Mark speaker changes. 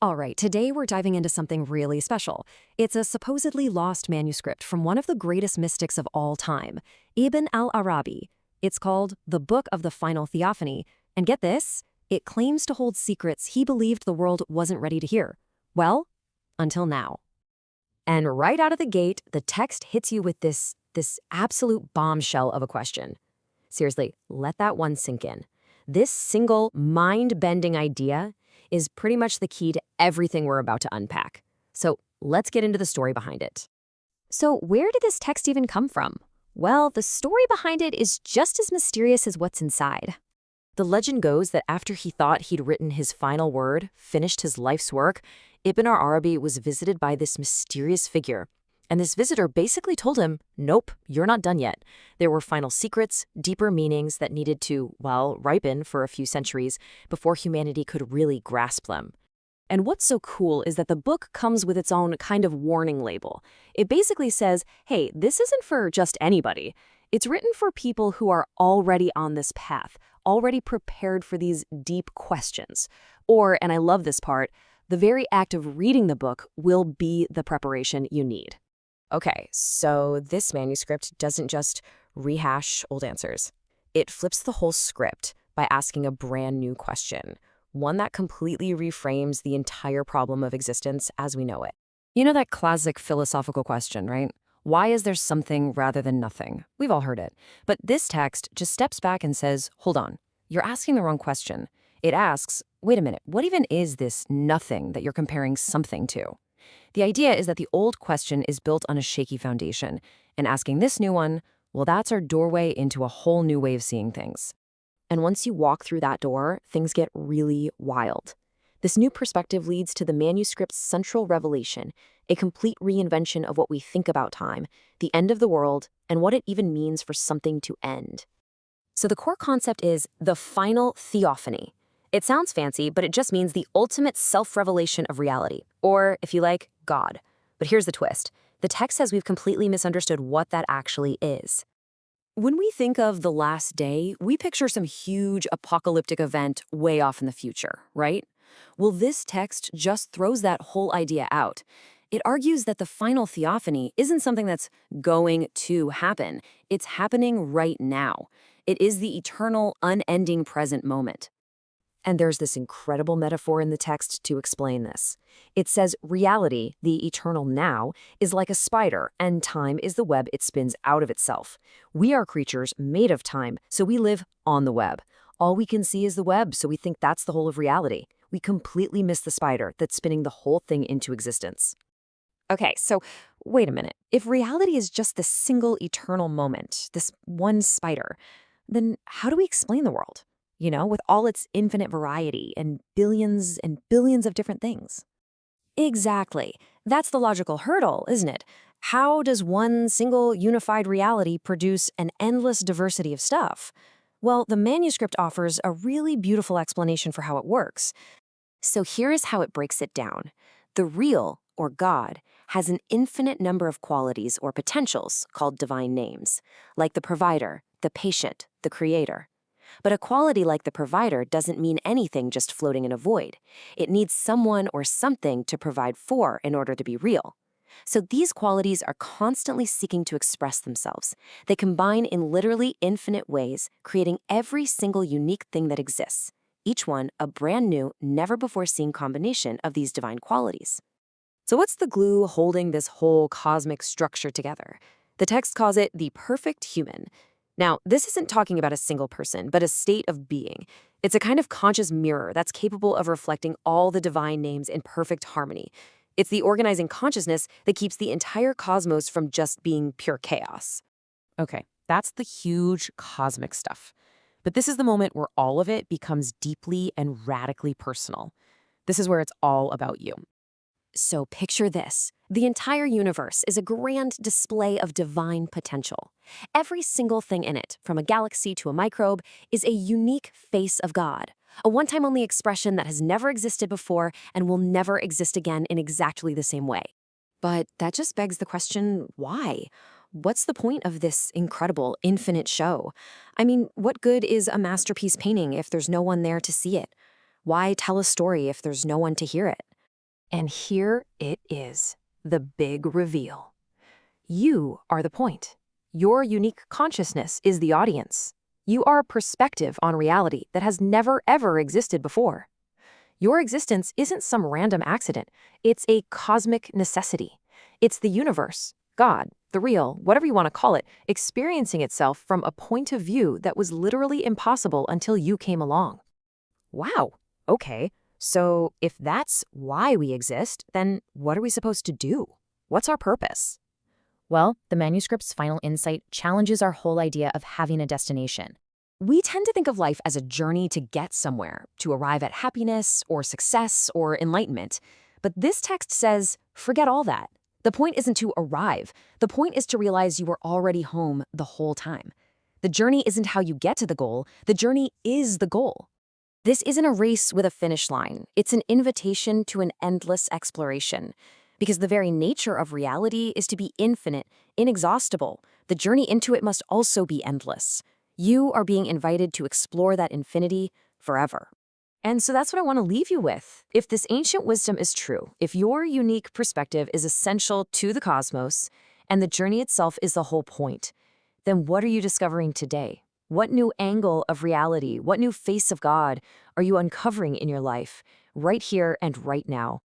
Speaker 1: All right, today we're diving into something really special. It's a supposedly lost manuscript from one of the greatest mystics of all time, Ibn al-Arabi. It's called The Book of the Final Theophany, and get this, it claims to hold secrets he believed the world wasn't ready to hear. Well, until now. And right out of the gate, the text hits you with this absolute bombshell of a question. Seriously, let that one sink in. This single mind-bending idea is pretty much the key to everything we're about to unpack. So let's get into the story behind it. So where did this text even come from? Well, the story behind it is just as mysterious as what's inside. The legend goes that after he thought he'd written his final word, finished his life's work, Ibn al-Arabi was visited by this mysterious figure. And this visitor basically told him, nope, you're not done yet. There were final secrets, deeper meanings that needed to, well, ripen for a few centuries before humanity could really grasp them. And what's so cool is that the book comes with its own kind of warning label. It basically says, hey, this isn't for just anybody. It's written for people who are already on this path, already prepared for these deep questions. Or, and I love this part, the very act of reading the book will be the preparation you need. Okay, so this manuscript doesn't just rehash old answers. It flips the whole script by asking a brand new question, one that completely reframes the entire problem of existence as we know it. You know that classic philosophical question, right? Why is there something rather than nothing? We've all heard it. But this text just steps back and says, hold on, you're asking the wrong question. It asks, wait a minute, what even is this nothing that you're comparing something to? The idea is that the old question is built on a shaky foundation, and asking this new one, well, that's our doorway into a whole new way of seeing things. And once you walk through that door, things get really wild. This new perspective leads to the manuscript's central revelation, a complete reinvention of what we think about time, the end of the world, and what it even means for something to end. So the core concept is the Final Theophany. It sounds fancy, but it just means the ultimate self-revelation of reality, or, if you like, God. But here's the twist. The text says we've completely misunderstood what that actually is. When we think of the last day, we picture some huge apocalyptic event way off in the future, right? Well, this text just throws that whole idea out. It argues that the Final Theophany isn't something that's going to happen. It's happening right now. It is the eternal, unending present moment. And there's this incredible metaphor in the text to explain this. It says reality, the eternal now, is like a spider, and time is the web it spins out of itself. We are creatures made of time, so we live on the web. All we can see is the web, so we think that's the whole of reality. We completely miss the spider that's spinning the whole thing into existence. Okay, so wait a minute. If reality is just this single eternal moment, this one spider, then how do we explain the world? You know, with all its infinite variety and billions of different things. Exactly. That's the logical hurdle, isn't it? How does one single unified reality produce an endless diversity of stuff? Well, the manuscript offers a really beautiful explanation for how it works. So here is how it breaks it down. The real, or God, has an infinite number of qualities or potentials called divine names, like the provider, the patient, the creator. But a quality like the provider doesn't mean anything just floating in a void. It needs someone or something to provide for in order to be real. So these qualities are constantly seeking to express themselves. They combine in literally infinite ways, creating every single unique thing that exists, each one a brand new, never-before-seen combination of these divine qualities. So what's the glue holding this whole cosmic structure together? The text calls it the perfect human. Now, this isn't talking about a single person, but a state of being. It's a kind of conscious mirror that's capable of reflecting all the divine names in perfect harmony. It's the organizing consciousness that keeps the entire cosmos from just being pure chaos. Okay, that's the huge cosmic stuff. But this is the moment where all of it becomes deeply and radically personal. This is where it's all about you. So picture this. The entire universe is a grand display of divine potential. Every single thing in it, from a galaxy to a microbe, is a unique face of God, a one-time-only expression that has never existed before and will never exist again in exactly the same way. But that just begs the question, why? What's the point of this incredible, infinite show? I mean, what good is a masterpiece painting if there's no one there to see it? Why tell a story if there's no one to hear it? And here it is, the big reveal. You are the point. Your unique consciousness is the audience. You are a perspective on reality that has never, ever existed before. Your existence isn't some random accident. It's a cosmic necessity. It's the universe, God, the real, whatever you want to call it, experiencing itself from a point of view that was literally impossible until you came along. Wow, okay. So if that's why we exist, then what are we supposed to do? What's our purpose? Well, the manuscript's final insight challenges our whole idea of having a destination. We tend to think of life as a journey to get somewhere, to arrive at happiness or success or enlightenment. But this text says, forget all that. The point isn't to arrive. The point is to realize you were already home the whole time. The journey isn't how you get to the goal. The journey is the goal. This isn't a race with a finish line. It's an invitation to an endless exploration. Because the very nature of reality is to be infinite, inexhaustible. The journey into it must also be endless. You are being invited to explore that infinity forever. And so that's what I want to leave you with. If this ancient wisdom is true, if your unique perspective is essential to the cosmos, and the journey itself is the whole point, then what are you discovering today? What new angle of reality, what new face of God are you uncovering in your life, right here and right now?